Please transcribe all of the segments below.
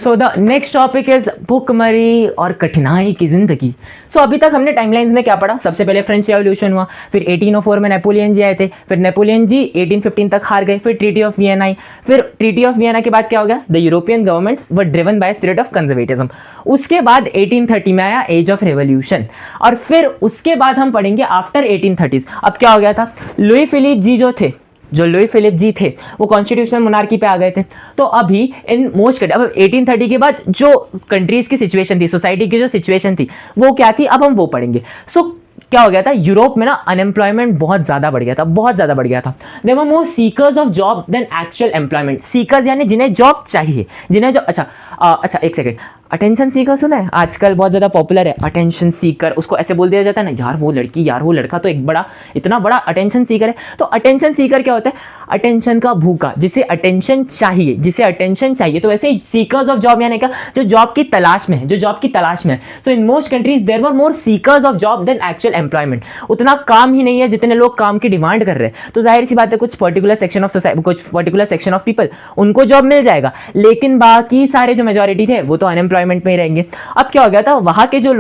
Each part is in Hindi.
So the next topic is भुखमरी और कठिनाई की जिंदगी। सो अभी तक हमने टाइमलाइंस में क्या पढ़ा? सबसे पहले फ्रेंच रेवोल्यूशन हुआ, फिर 1804 में नेपोलियन जी आए थे, फिर नेपोलियन जी 1815 तक हार गए, फिर ट्रीटी ऑफ वियना आई, फिर ट्रीटी ऑफ वियना के बाद क्या हो गया? The European governments were driven by spirit of conservatism. उसके बाद 1830 में आया एज ऑफ रेवोल्यूशन, और फिर उसके बाद हम पढ़ेंगे आफ्टर 1830। अब क्या हो गया था? लुई फिलिप जी जो लुई फिलिप जी थे वो कॉन्स्टिट्यूशनल मोनार्की पे आ गए थे। तो अभी इन मोस्ट अब 1830 के बाद जो कंट्रीज की सिचुएशन थी, सोसाइटी की जो सिचुएशन थी वो क्या थी, अब हम वो पढ़ेंगे। सो क्या हो गया था? यूरोप में ना अनएम्प्लॉयमेंट बहुत ज़्यादा बढ़ गया था, बहुत ज़्यादा बढ़ गया था। There were more seekers of job than actual employment. Seekers यानी जिन्हें जॉब चाहिए, जिन्हें जो अच्छा एक सेकेंड, अटेंशन सीकर सुना है? आजकल बहुत ज़्यादा पॉपुलर है अटेंशन सीकर। उसको ऐसे बोल दिया जाता है ना, यार वो लड़की, यार वो लड़का तो इतना बड़ा अटेंशन सीकर है। तो अटेंशन सीकर क्या होता है? अटेंशन का भूखा, जिसे अटेंशन चाहिए। तो वैसे ही सीकर्स ऑफ जॉब यानी क्या? जो जॉब की तलाश में है, so in most countries there were more seekers of job than actual employment. उतना काम ही नहीं है जितने लोग काम की डिमांड कर रहे हैं। तो जाहिर सी बात है कुछ पर्टिकुलर सेक्शन ऑफ सोसाइटी, कुछ पर्टिकुलर सेक्शन ऑफ पीपल, उनको जॉब मिल जाएगा, लेकिन बाकी सारे जो मेजॉरिटी थे वो तो अनएम्प्लॉयमेंट में ही रहेंगे। अब क्या हो गया था? वहां के जो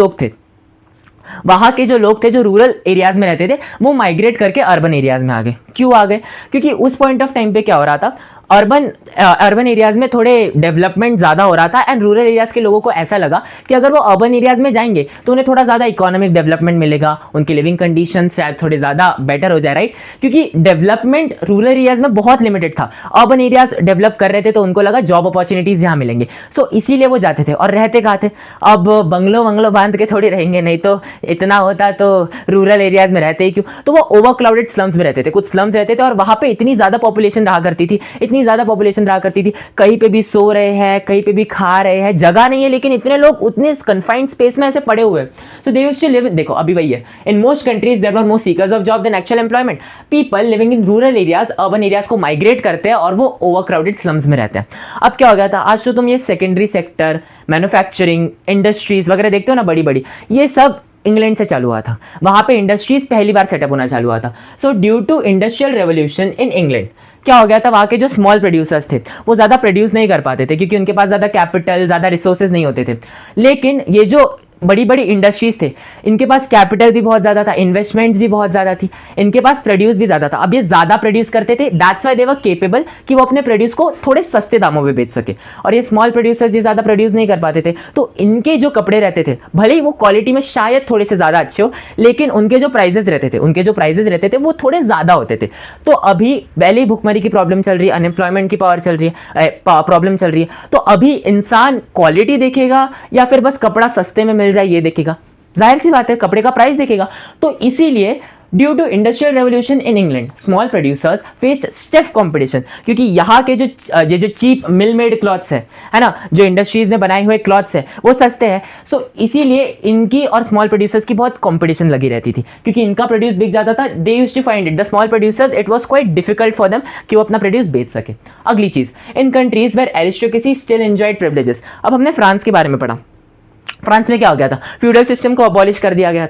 लोग थे जो रूरल एरियाज में रहते थे, वो माइग्रेट करके अर्बन एरियाज में आ गए। क्यों आ गए? क्योंकि उस पॉइंट ऑफ टाइम पे क्या हो रहा था, अर्बन एरियाज में थोड़े डेवलपमेंट ज़्यादा हो रहा था, एंड रूरल एरियाज के लोगों को ऐसा लगा कि अगर वो अर्बन एरियाज में जाएंगे तो उन्हें थोड़ा ज़्यादा इकोनॉमिक डेवलपमेंट मिलेगा, उनकी लिविंग कंडीशन शायद थोड़े ज़्यादा बेटर हो जाए, राइट? क्योंकि डेवलपमेंट रूरल एरियाज में बहुत लिमिटेड था, अर्बन एरियाज डेवलप कर रहे थे, तो उनको लगा जॉब अपॉर्चुनिटीज़ यहाँ मिलेंगे। सो इसीलिए वो जाते थे। और रहते कहाँ थे? अब बंगलो बांध के थोड़ी रहेंगे, नहीं तो इतना होता तो रूरल एरियाज में रहते ही क्यों? तो वो ओवर क्राउडेड स्लम्स में रहते थे, कुछ स्लम्स रहते थे, और वहाँ पे इतनी ज़्यादा पॉपुलेशन रहा करती थी, कहीं पे भी सो रहे हैं, कहीं पे भी खा रहे हैं, जगह नहीं है, लेकिन इतने लोग उतने कन्फाइंड स्पेस में ऐसे पड़े हुए हैं। So they used to live, देखो अभी वही है, in most countries there were more seekers of job than actual employment. People living in rural areas urban areas को माइग्रेट करते हैं और वो ओवर क्राउडेड स्लम्स में रहते हैं। अब क्या हो गया था? आज तो तुम ये सेकेंडरी सेक्टर, मैन्युफैक्चरिंग, इंडस्ट्रीज वगैरह देखते हो ना, बड़ी बड़ी, ये सब इंग्लैंड से चालू हुआ था। वहां पे इंडस्ट्रीज पहली बार सेटअप होना चालू हुआ था। So due to industrial revolution in England क्या हो गया था? वहाँ के जो स्मॉल प्रोड्यूसर्स थे वो ज़्यादा प्रोड्यूस नहीं कर पाते थे, क्योंकि उनके पास ज़्यादा कैपिटल, ज़्यादा रिसोर्सेज नहीं होते थे। लेकिन ये जो बड़ी बड़ी इंडस्ट्रीज थे, इनके पास कैपिटल भी बहुत ज़्यादा था, इन्वेस्टमेंट्स भी बहुत ज़्यादा थी, इनके पास प्रोड्यूस भी ज़्यादा था। अब ये ज़्यादा प्रोड्यूस करते थे, that's why they were capable कि वो अपने प्रोड्यूस को थोड़े सस्ते दामों में बेच सके। और ये स्मॉल प्रोड्यूसर्स ये ज़्यादा प्रोड्यूस नहीं कर पाते थे, तो इनके जो कपड़े रहते थे, भले ही वो क्वालिटी में शायद थोड़े से ज़्यादा अच्छे हो, लेकिन उनके जो प्राइजेस रहते थे वो थोड़े ज़्यादा होते थे। तो अभी पहले ही भुखमरी की प्रॉब्लम चल रही है, अनएम्प्लॉयमेंट की प्रॉब्लम चल रही है, तो अभी इंसान क्वालिटी देखेगा या फिर बस कपड़ा सस्ते में मिल जाए ये देखेगा? जाहिर सी बात है कपड़े का प्राइस देखेगा। तो इसीलिए due to industrial revolution in England small producers faced stiff competition, क्योंकि यहाँ के जो चीप मिल मेड क्लॉथ्स है ना, जो इंडस्ट्रीज में बनाए हुए क्लॉथ्स है वो सस्ते हैं। सो इसीलिए इनकी और स्मॉल प्रोड्यूसर्स की बहुत कंपटीशन लगी रहती थी, क्योंकि इनका प्रोड्यूस बिक जाता था। They used to find it, the small producers, it was quite difficult for them कि वो अपना प्रोड्यूस बेच सके। अगली चीज, in countries where aristocracy still enjoyed privileges. अब हमने फ्रांस के बारे में पढ़ा। फ्रांस में क्या हो गया था? फ्यूडल सिस्टम को अबॉलिश कर दिया गया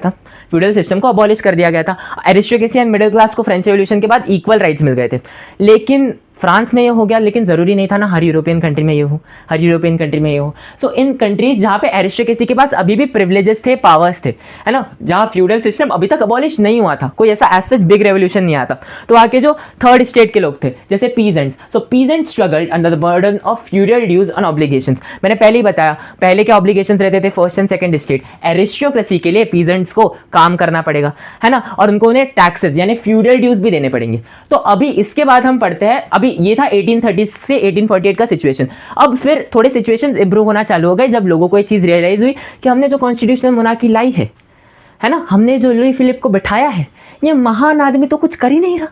था। एरिस्टोक्रेसी एंड मिडिल क्लास को फ्रेंच रेवोल्यूशन के बाद इक्वल राइट्स मिल गए थे। लेकिन फ्रांस में ये हो गया, लेकिन जरूरी नहीं था ना हर यूरोपियन कंट्री में ये हो। सो इन कंट्रीज जहाँ पे एरिस्टोक्रेसी के पास अभी भी प्रिविलेजेस थे, पावर्स थे, है ना, जहाँ फ्यूडल सिस्टम अभी तक अबॉलिश नहीं हुआ था, कोई ऐसा एज सच बिग रेवोल्यूशन नहीं आया था, तो वहाँ के जो थर्ड स्टेट के लोग थे, जैसे peasants, so peasants struggled under the burden of feudal dues on obligations. मैंने पहले ही बताया, पहले क्या ऑब्लिगेशंस रहते थे first and second state. Aristocracy के लिए पीजेंट्स को काम करना पड़ेगा, है ना, और उनको उन्हें टैक्सेस यानी फ्यूडल ड्यूज भी देने पड़ेंगे। तो अभी इसके बाद हम पढ़ते हैं, अभी ये था 1830 से 1848 का सिचुएशन। अब फिर थोड़े सिचुएशंस इंप्रूव होना चालू हो गए जब लोगों को एक चीज रियलाइज हुई कि हमने जो कॉन्स्टिट्यूशनल मोनार्की लाई है ना, हमने जो लुई फिलिप को बिठाया है, ये महान आदमी तो कुछ कर ही नहीं रहा।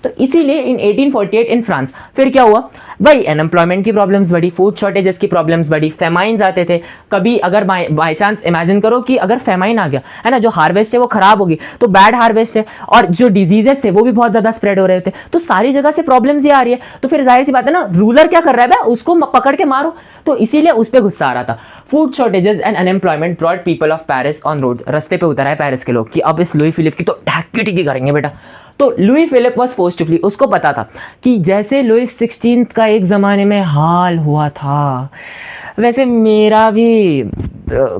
तो इसीलिए इन 1848 इन फ्रांस फिर क्या हुआ भाई, अनएम्प्लॉयमेंट की प्रॉब्लम्स बढ़ी, फूड शॉर्टेजेस की प्रॉब्लम्स बढ़ी, फेमाइन्स आते थे। कभी अगर बाय चांस इमेजिन करो कि अगर फेमाइन आ गया, है ना, जो हार्वेस्ट है वो खराब होगी, तो बैड हार्वेस्ट है, और जो डिजीजेस थे वो भी बहुत ज्यादा स्प्रेड हो रहे थे, तो सारी जगह से प्रॉब्लम्स ही आ रही है। तो फिर जाहिर सी बात है ना, रूलर क्या कर रहा है भाई, उसको पकड़ के मारो। तो इसीलिए उस पर गुस्सा आ रहा था। Food shortages and unemployment brought people of Paris on roads, रस्ते पे उतर आए पेरिस के लोग कि अब इस लुई फिलिप की तो ढाकी टिकी करेंगे बेटा। तो Louis Philippe was forced to flee. उसको पता था कि जैसे लुइस 16 का एक ज़माने में हाल हुआ था वैसे मेरा भी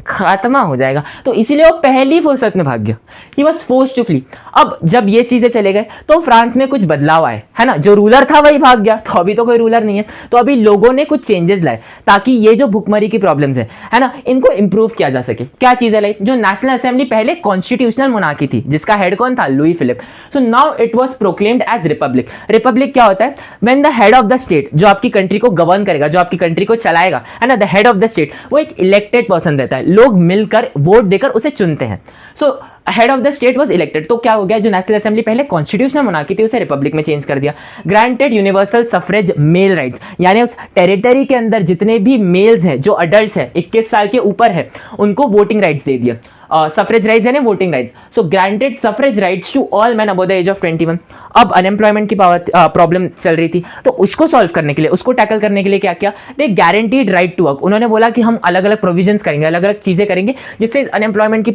खात्मा हो जाएगा, तो इसीलिए वो पहली फुर्सत में भाग गया। He was forced to flee. अब जब ये चीज़ें चले गए तो फ्रांस में कुछ बदलाव आए, है ना। जो रूलर था वही भाग गया, तो अभी तो कोई रूलर नहीं है, तो अभी लोगों ने कुछ चेंजेस लाए ताकि ये जो भुखमरी की प्रॉब्लम्स है ना, इनको इंप्रूव किया जा सके। क्या चीज़ें लाई? जो नेशनल असेंबली पहले कॉन्स्टिट्यूशनल मोनार्की थी जिसका हेड कौन था? Louis Philippe. So now it was proclaimed as republic. Republic क्या होता है? When the head of the state, जो आपकी कंट्री को गवर्न करेगा, जो आपकी कंट्री को चलाएगा, है ना, the head of the state, वो एक इलेक्टेड पर्सन रहता है, लोग मिलकर वोट देकर उसे चुनते हैं। So head of the state was elected. तो क्या हो गया? जो नेशनल असेंबली पहले कॉन्स्टिट्यूशनल मोनार्की थी उसे रिपब्लिक में चेंज कर दिया। Granted universal suffrage male rights, यानी उस टेरिटरी के अंदर जितने भी मेल्स हैं, जो अडल्ट है 21 साल के ऊपर है, उनको वोटिंग राइट्स दे दिया। सफरेज राइट्स यानी voting rights. So granted suffrage rights to all man above the age of 21। अब अनएम्प्लॉयमेंट की प्रॉब्लम चल रही थी, तो उसको सॉल्व करने के लिए, उसको टैकल करने के लिए क्या किया? दे गारंटीड राइट टू वर्क। उन्होंने बोला कि हम अलग अलग प्रोविजंस करेंगे, अलग अलग चीजें करेंगे जिससे अनएम्प्लॉयमेंट की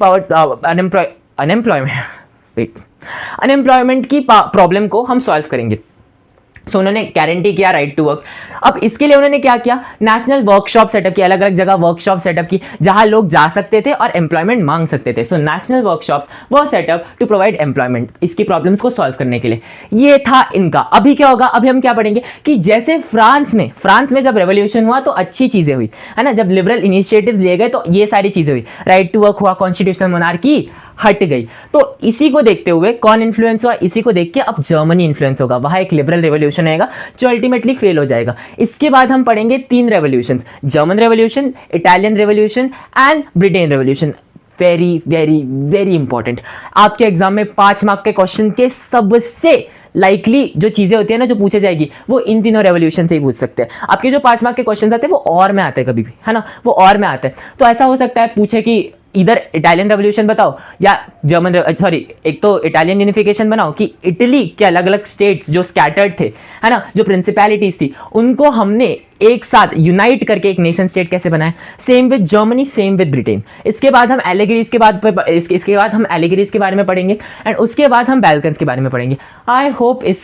अनएम्प्लॉयमेंट की प्रॉब्लम को हम सॉल्व करेंगे। सो उन्होंने गारंटी किया राइट टू वर्क। अब इसके लिए उन्होंने क्या किया? नेशनल वर्कशॉप सेटअप की, अलग अलग जगह वर्कशॉप सेटअप की जहां लोग जा सकते थे और एम्प्लॉयमेंट मांग सकते थे। सो नेशनल वर्कशॉप्स वो सेटअप टू प्रोवाइड एम्प्लॉयमेंट, इसकी प्रॉब्लम्स को सॉल्व करने के लिए। ये था इनका। अभी क्या होगा? अभी हम क्या पढ़ेंगे कि जैसे फ्रांस में जब रेवोल्यूशन हुआ तो अच्छी चीजें हुई, है ना, जब लिबरल इनिशिएटिव्स लिए गए तो ये सारी चीजें हुई, राइट टू वर्क हुआ, कॉन्स्टिट्यूशनल मोनार्की हट गई। तो इसी को देखते हुए कौन इन्फ्लुएंस हुआ? इसी को देख के अब जर्मनी इन्फ्लुएंस होगा, वहां एक लिबरल रेवोल्यूशन आएगा जो अल्टीमेटली फेल हो जाएगा। इसके बाद हम पढ़ेंगे 3 revolution, German revolution, Italian revolution and Britain revolution. Very very very important. आपके एग्जाम में 5 मार्क के क्वेश्चन के सबसे लाइकली जो चीजें होती है ना, जो पूछे जाएगी, वो इन तीनों रेवोल्यूशन से ही पूछ सकते हैं। आपके जो 5 मार्क के क्वेश्चन आते हैं वो और में आते हैं कभी भी, है ना, वो और में आते हैं। तो ऐसा हो सकता है पूछे कि इधर इटालियन रेवोल्यूशन बताओ या जर्मन, सॉरी, एक तो इटालियन यूनिफिकेशन बनाओ कि इटली के अलग अलग स्टेट्स जो स्कैटर्ड थे, है ना, जो प्रिंसिपैलिटीज थी, उनको हमने एक साथ यूनाइट करके एक नेशन स्टेट कैसे बनाए। Same with Germany, same with Britain. इसके बाद हम एलिगरीज के बाद हम एलिगरीज के बारे में पढ़ेंगे एंड उसके बाद हम बैल्कन्स के बारे में पढ़ेंगे। आई होप इस